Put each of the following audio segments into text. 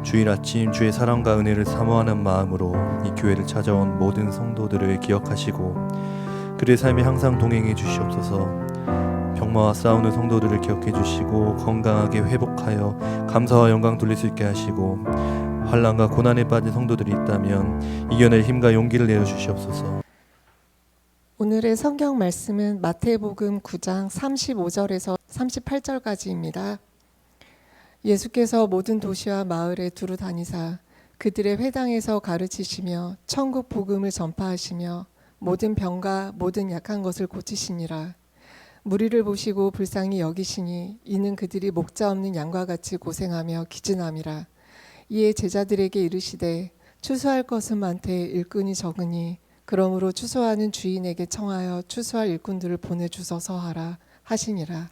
주일 아침 주의 사랑과 은혜를 사모하는 마음으로 이 교회를 찾아온 모든 성도들을 기억하시고 그들의 삶에 항상 동행해 주시옵소서. 병마와 싸우는 성도들을 기억해 주시고 건강하게 회복하여 감사와 영광 돌릴 수 있게 하시고 환난과 고난에 빠진 성도들이 있다면 이겨낼 힘과 용기를 내어 주시옵소서. 오늘의 성경 말씀은 마태복음 9장 35절에서 38절까지입니다. 예수께서 모든 도시와 마을에 두루 다니사 그들의 회당에서 가르치시며 천국 복음을 전파하시며 모든 병과 모든 약한 것을 고치시니라. 무리를 보시고 불쌍히 여기시니 이는 그들이 목자 없는 양과 같이 고생하며 기진함이라. 이에 제자들에게 이르시되 추수할 것은 많되 일꾼이 적으니 그러므로 추수하는 주인에게 청하여 추수할 일꾼들을 보내주소서 하라 하시니라.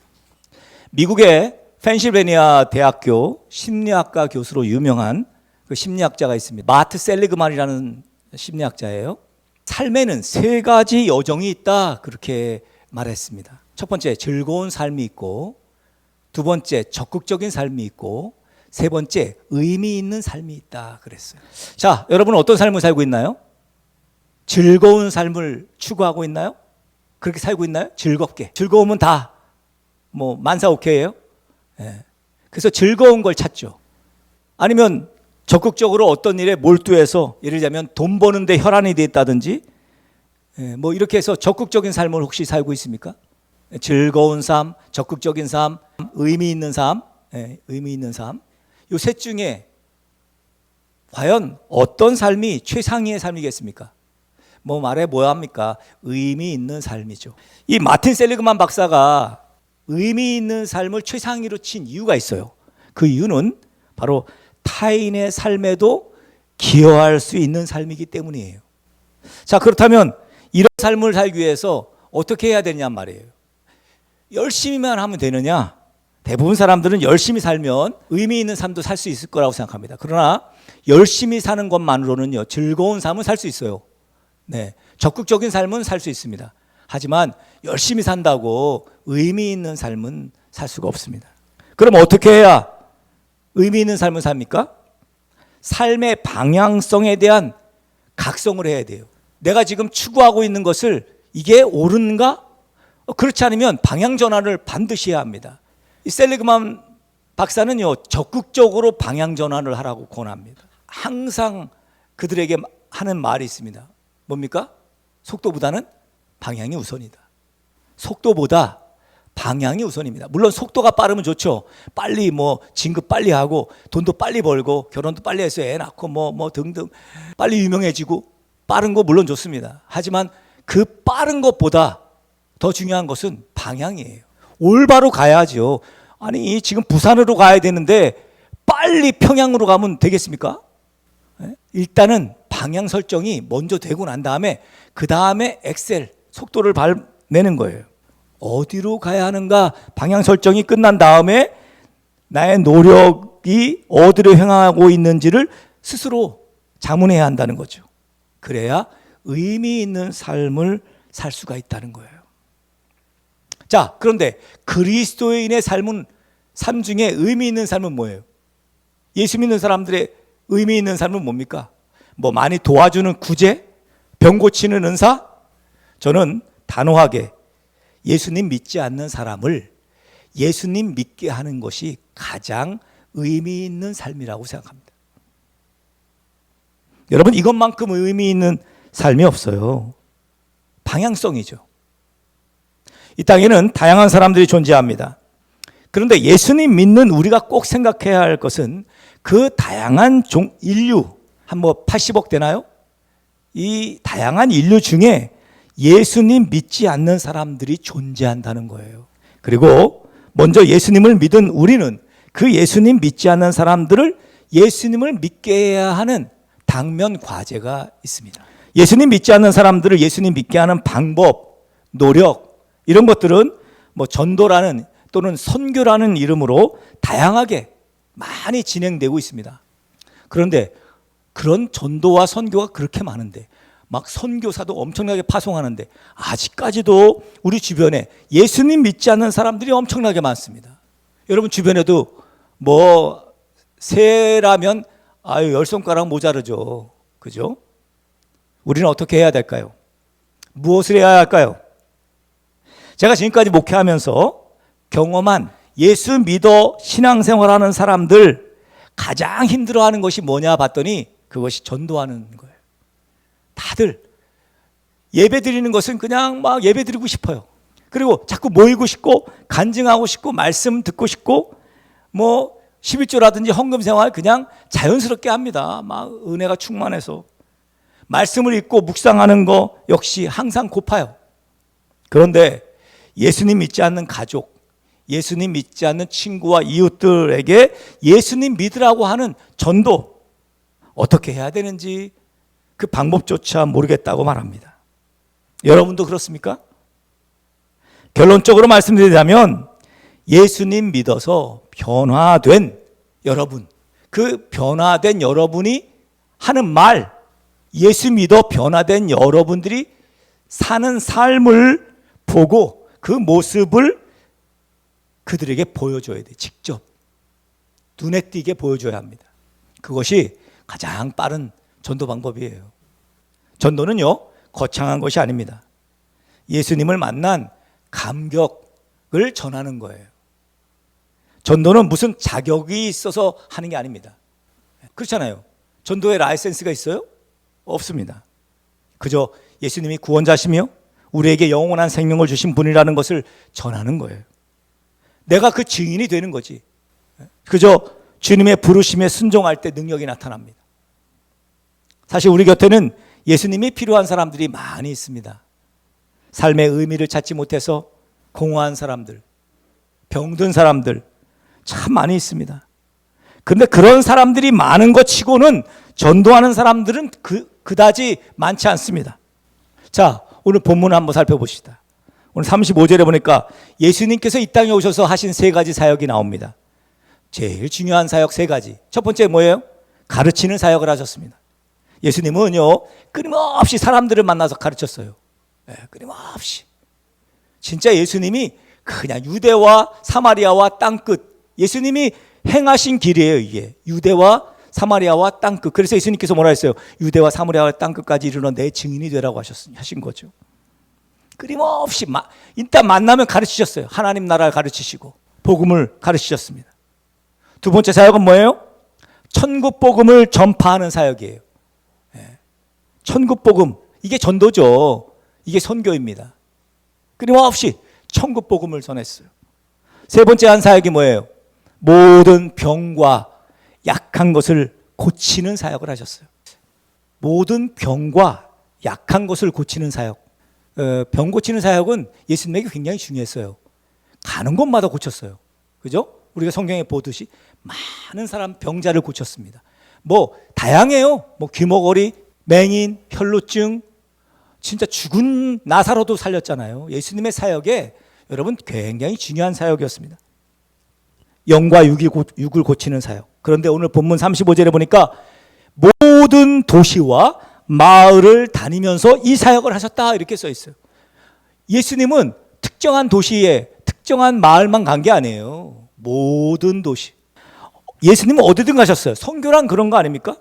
미국의 펜실베니아 대학교 심리학과 교수로 유명한 그 심리학자가 있습니다. 마트 셀리그만이라는 심리학자예요. 삶에는 세 가지 여정이 있다 그렇게 말했습니다. 첫 번째, 즐거운 삶이 있고, 두 번째, 적극적인 삶이 있고, 세 번째, 의미 있는 삶이 있다 그랬어요. 자, 여러분은 어떤 삶을 살고 있나요? 즐거운 삶을 추구하고 있나요? 그렇게 살고 있나요? 즐겁게. 즐거우면 다 만사오케이예요. 예. 그래서 즐거운 걸 찾죠. 아니면 적극적으로 어떤 일에 몰두해서 예를 들자면 돈 버는데 혈안이 돼 있다든지 이렇게 해서 적극적인 삶을 혹시 살고 있습니까? 즐거운 삶, 적극적인 삶, 의미 있는 삶, 의미 있는 삶. 이 셋 중에 과연 어떤 삶이 최상위의 삶이겠습니까? 말해 뭐합니까? 의미 있는 삶이죠. 이 마틴 셀리그만 박사가 의미 있는 삶을 최상위로 친 이유가 있어요. 그 이유는 바로 타인의 삶에도 기여할 수 있는 삶이기 때문이에요. 자, 그렇다면 이런 삶을 살기 위해서 어떻게 해야 되냐 말이에요. 열심히만 하면 되느냐? 대부분 사람들은 열심히 살면 의미 있는 삶도 살 수 있을 거라고 생각합니다. 그러나 열심히 사는 것만으로는요, 즐거운 삶은 살 수 있어요. 네, 적극적인 삶은 살 수 있습니다. 하지만 열심히 산다고 의미 있는 삶은 살 수가 없습니다. 그럼 어떻게 해야 의미 있는 삶을 삽니까? 삶의 방향성에 대한 각성을 해야 돼요. 내가 지금 추구하고 있는 것을 이게 옳은가? 그렇지 않으면 방향 전환을 반드시 해야 합니다. 이 셀리그만 박사는요, 적극적으로 방향 전환을 하라고 권합니다. 항상 그들에게 하는 말이 있습니다. 뭡니까? 속도보다는 방향이 우선이다. 속도보다 방향이 우선입니다. 물론 속도가 빠르면 좋죠. 빨리 진급 빨리 하고 돈도 빨리 벌고 결혼도 빨리 해서 애 낳고 등등 빨리 유명해지고 빠른 거 물론 좋습니다. 하지만 그 빠른 것보다 더 중요한 것은 방향이에요. 올바로 가야죠. 아니 지금 부산으로 가야 되는데 빨리 평양으로 가면 되겠습니까? 일단은 방향 설정이 먼저 되고 난 다음에 그 다음에 엑셀 속도를 내는 거예요. 어디로 가야 하는가 방향 설정이 끝난 다음에 나의 노력이 어디로 향하고 있는지를 스스로 자문해야 한다는 거죠. 그래야 의미 있는 삶을 살 수가 있다는 거예요. 자, 그런데 그리스도인의 삶 중에 의미 있는 삶은 뭐예요? 예수 믿는 사람들의 의미 있는 삶은 뭡니까? 많이 도와주는 구제? 병 고치는 은사? 저는 단호하게 예수님 믿지 않는 사람을 예수님 믿게 하는 것이 가장 의미 있는 삶이라고 생각합니다. 여러분, 이것만큼 의미 있는 삶이 없어요. 방향성이죠. 이 땅에는 다양한 사람들이 존재합니다. 그런데 예수님 믿는 우리가 꼭 생각해야 할 것은 그 다양한 인류, 한 80억 되나요? 이 다양한 인류 중에 예수님 믿지 않는 사람들이 존재한다는 거예요. 그리고 먼저 예수님을 믿은 우리는 그 예수님 믿지 않는 사람들을 예수님을 믿게 해야 하는 당면 과제가 있습니다. 예수님 믿지 않는 사람들을 예수님 믿게 하는 방법, 노력 이런 것들은 전도라는 또는 선교라는 이름으로 다양하게 많이 진행되고 있습니다. 그런데 그런 전도와 선교가 그렇게 많은데 선교사도 엄청나게 파송하는데 아직까지도 우리 주변에 예수님 믿지 않는 사람들이 엄청나게 많습니다. 여러분 주변에도 뭐 새라면 아유 10손가락 모자르죠. 그죠? 우리는 어떻게 해야 될까요? 무엇을 해야 할까요? 제가 지금까지 목회하면서 경험한 예수 믿어 신앙생활하는 사람들 가장 힘들어하는 것이 뭐냐 봤더니 그것이 전도하는 거예요. 다들 예배 드리는 것은 그냥 막 예배 드리고 싶어요. 그리고 자꾸 모이고 싶고 간증하고 싶고 말씀 듣고 싶고 뭐 11조라든지 헌금 생활 그냥 자연스럽게 합니다. 막 은혜가 충만해서 말씀을 읽고 묵상하는 거 역시 항상 고파요. 그런데 예수님 믿지 않는 가족, 예수님 믿지 않는 친구와 이웃들에게 예수님 믿으라고 하는 전도 어떻게 해야 되는지 그 방법조차 모르겠다고 말합니다. 여러분도 그렇습니까? 결론적으로 말씀드리자면 예수님 믿어서 변화된 여러분, 그 변화된 여러분이 하는 말, 예수 믿어 변화된 여러분들이 사는 삶을 보고 그 모습을 그들에게 보여줘야 돼. 직접 눈에 띄게 보여줘야 합니다. 그것이 가장 빠른 전도 방법이에요. 전도는요 거창한 것이 아닙니다. 예수님을 만난 감격을 전하는 거예요. 전도는 무슨 자격이 있어서 하는 게 아닙니다. 그렇잖아요. 전도에 라이센스가 있어요? 없습니다. 그저 예수님이 구원자시며 우리에게 영원한 생명을 주신 분이라는 것을 전하는 거예요. 내가 그 증인이 되는 거지. 그저 주님의 부르심에 순종할 때 능력이 나타납니다. 사실 우리 곁에는 예수님이 필요한 사람들이 많이 있습니다. 삶의 의미를 찾지 못해서 공허한 사람들, 병든 사람들 참 많이 있습니다. 그런데 그런 사람들이 많은 것 치고는 전도하는 사람들은 그다지 많지 않습니다. 자, 오늘 본문을 한번 살펴봅시다. 오늘 35절에 보니까 예수님께서 이 땅에 오셔서 하신 세 가지 사역이 나옵니다. 제일 중요한 사역 세 가지. 첫 번째 뭐예요? 가르치는 사역을 하셨습니다. 예수님은요 끊임없이 사람들을 만나서 가르쳤어요. 끊임없이. 진짜 예수님이 그냥 유대와 사마리아와 땅끝, 예수님이 행하신 길이에요. 이게 유대와 사마리아와 땅끝. 그래서 예수님께서 뭐라 했어요? 유대와 사마리아와 땅끝까지 이르러 내 증인이 되라고 하신 거죠. 끊임없이 일단 만나면 가르치셨어요. 하나님 나라를 가르치시고 복음을 가르치셨습니다. 두 번째 사역은 뭐예요? 천국 복음을 전파하는 사역이에요. 천국 복음, 이게 전도죠. 이게 선교입니다. 끊임없이 천국 복음을 전했어요. 세 번째 한 사역이 뭐예요? 모든 병과 약한 것을 고치는 사역을 하셨어요. 모든 병과 약한 것을 고치는 사역. 병 고치는 사역은 예수님에게 굉장히 중요했어요. 가는 곳마다 고쳤어요. 그죠? 우리가 성경에 보듯이 많은 사람 병자를 고쳤습니다. 뭐 다양해요. 뭐 귀머거리, 맹인, 혈루증, 진짜 죽은 나사로도 살렸잖아요. 예수님의 사역에 여러분 굉장히 중요한 사역이었습니다. 영과 육을 고치는 사역. 그런데 오늘 본문 35절에 보니까 모든 도시와 마을을 다니면서 이 사역을 하셨다 이렇게 써 있어요. 예수님은 특정한 도시에 특정한 마을만 간 게 아니에요. 모든 도시. 예수님은 어디든 가셨어요. 선교란 그런 거 아닙니까?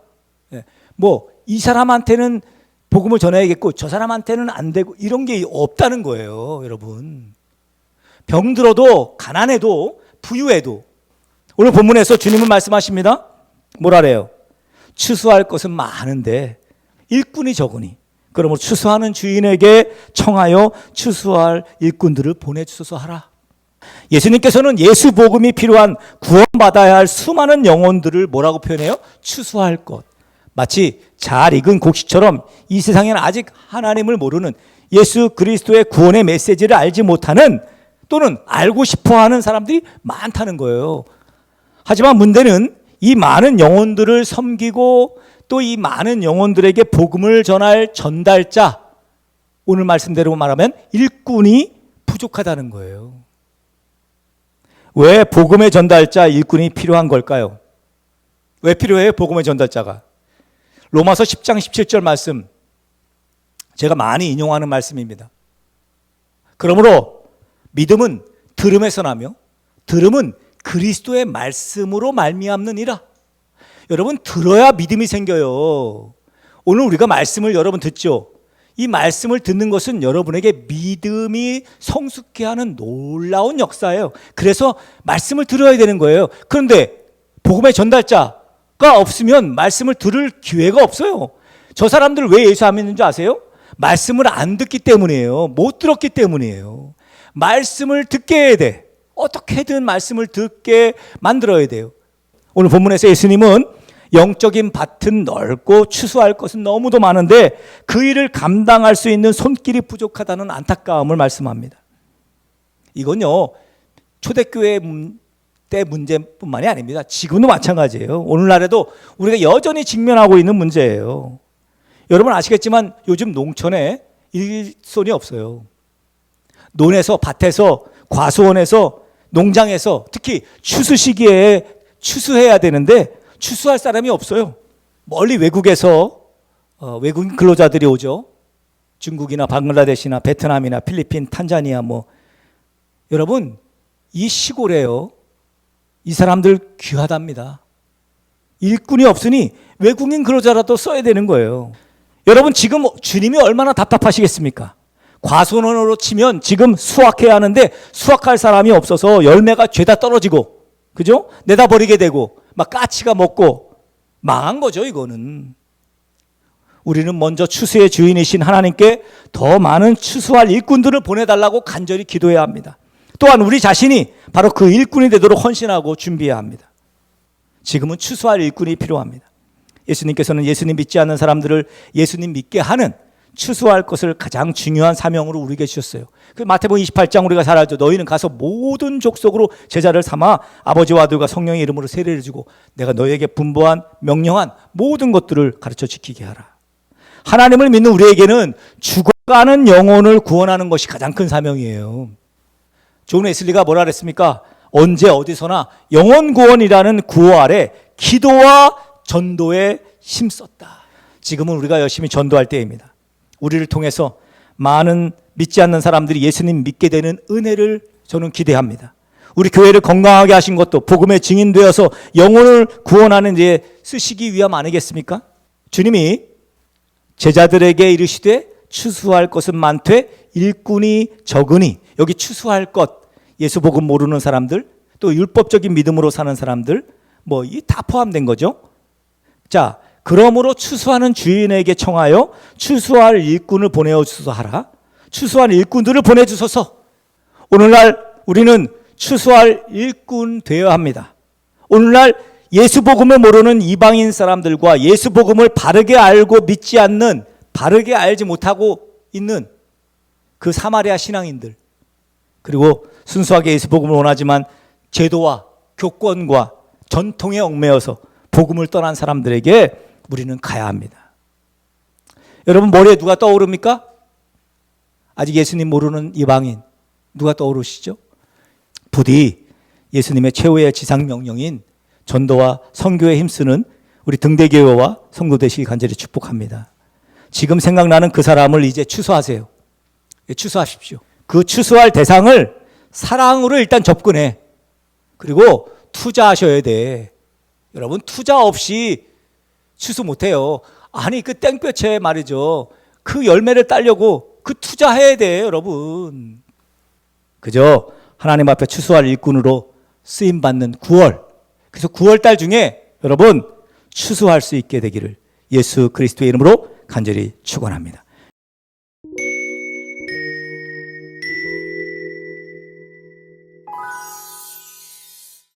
뭐 이 사람한테는 복음을 전해야겠고 저 사람한테는 안 되고 이런 게 없다는 거예요. 여러분. 병들어도 가난해도 부유해도 오늘 본문에서 주님은 말씀하십니다. 뭐라래요? 추수할 것은 많은데 일꾼이 적으니 그러므로 추수하는 주인에게 청하여 추수할 일꾼들을 보내주소서 하라. 예수님께서는 예수 복음이 필요한 구원받아야 할 수많은 영혼들을 뭐라고 표현해요? 추수할 것. 마치 잘 익은 곡식처럼 이 세상에는 아직 하나님을 모르는 예수 그리스도의 구원의 메시지를 알지 못하는 또는 알고 싶어하는 사람들이 많다는 거예요. 하지만 문제는 이 많은 영혼들을 섬기고 또 이 많은 영혼들에게 복음을 전할 전달자, 오늘 말씀대로 말하면 일꾼이 부족하다는 거예요. 왜 복음의 전달자 일꾼이 필요한 걸까요? 왜 필요해요? 복음의 전달자가. 로마서 10장 17절 말씀, 제가 많이 인용하는 말씀입니다. 그러므로 믿음은 들음에서 나며 들음은 그리스도의 말씀으로 말미암느니라. 여러분, 들어야 믿음이 생겨요. 오늘 우리가 말씀을 여러분 듣죠. 이 말씀을 듣는 것은 여러분에게 믿음이 성숙케 하는 놀라운 역사예요. 그래서 말씀을 들어야 되는 거예요. 그런데 복음의 전달자가 없으면 말씀을 들을 기회가 없어요. 저 사람들 왜 예수 안 믿는 줄 아세요? 말씀을 안 듣기 때문이에요. 못 들었기 때문이에요. 말씀을 듣게 해야 돼. 어떻게든 말씀을 듣게 만들어야 돼요. 오늘 본문에서 예수님은 영적인 밭은 넓고 추수할 것은 너무도 많은데 그 일을 감당할 수 있는 손길이 부족하다는 안타까움을 말씀합니다. 이건요, 초대교회 때 문제뿐만이 아닙니다. 지금도 마찬가지예요. 오늘날에도 우리가 여전히 직면하고 있는 문제예요. 여러분 아시겠지만 요즘 농촌에 일손이 없어요. 논에서, 밭에서, 과수원에서, 농장에서 특히 추수 시기에 추수해야 되는데 추수할 사람이 없어요. 멀리 외국에서 외국인 근로자들이 오죠. 중국이나 방글라데시나 베트남이나 필리핀, 탄자니아 여러분 이 시골에요. 이 사람들 귀하답니다. 일꾼이 없으니 외국인 근로자라도 써야 되는 거예요. 여러분 지금 주님이 얼마나 답답하시겠습니까? 과수원으로 치면 지금 수확해야 하는데 수확할 사람이 없어서 열매가 죄다 떨어지고, 그죠? 내다 버리게 되고 막 까치가 먹고 망한 거죠. 이거는 우리는 먼저 추수의 주인이신 하나님께 더 많은 추수할 일꾼들을 보내달라고 간절히 기도해야 합니다. 또한 우리 자신이 바로 그 일꾼이 되도록 헌신하고 준비해야 합니다. 지금은 추수할 일꾼이 필요합니다. 예수님께서는 예수님 믿지 않는 사람들을 예수님 믿게 하는 추수할 것을 가장 중요한 사명으로 우리에게 주셨어요. 그 마태복음 28장 우리가 잘 알죠. 너희는 가서 모든 족속으로 제자를 삼아 아버지와 아들과 성령의 이름으로 세례를 주고 내가 너희에게 분부한 명령한 모든 것들을 가르쳐 지키게 하라. 하나님을 믿는 우리에게는 죽어가는 영혼을 구원하는 것이 가장 큰 사명이에요. 존 웨슬리가 뭐라 그랬습니까? 언제 어디서나 영혼 구원이라는 구호 아래 기도와 전도에 힘썼다. 지금은 우리가 열심히 전도할 때입니다. 우리를 통해서 많은 믿지 않는 사람들이 예수님 믿게 되는 은혜를 저는 기대합니다. 우리 교회를 건강하게 하신 것도 복음의 증인되어서 영혼을 구원하는 데 쓰시기 위함 아니겠습니까? 주님이 제자들에게 이르시되 추수할 것은 많되 일꾼이 적으니, 여기 추수할 것, 예수 복음 모르는 사람들, 또 율법적인 믿음으로 사는 사람들, 이 다 포함된 거죠. 자, 그러므로 추수하는 주인에게 청하여 추수할 일꾼을 보내주소서 하라. 추수한 일꾼들을 보내주소서. 오늘날 우리는 추수할 일꾼 되어야 합니다. 오늘날 예수 복음을 모르는 이방인 사람들과 예수 복음을 바르게 알고 믿지 않는, 바르게 알지 못하고 있는 그 사마리아 신앙인들, 그리고 순수하게 예수 복음을 원하지만 제도와 교권과 전통에 얽매여서 복음을 떠난 사람들에게 우리는 가야 합니다. 여러분 머리에 누가 떠오릅니까? 아직 예수님 모르는 이방인 누가 떠오르시죠? 부디 예수님의 최후의 지상명령인 전도와 선교에 힘쓰는 우리 등대교회와 성도 되시기 간절히 축복합니다. 지금 생각나는 그 사람을 이제 추수하세요. 추수하십시오. 그 추수할 대상을 사랑으로 일단 접근해. 그리고 투자하셔야 돼. 여러분 투자 없이 추수 못해요. 아니 그 땡볕에 말이죠. 그 열매를 따려고 그 투자해야 돼 여러분. 그저 하나님 앞에 추수할 일꾼으로 쓰임받는 9월. 그래서 9월달 중에 여러분 추수할 수 있게 되기를 예수 그리스도의 이름으로 간절히 축원합니다.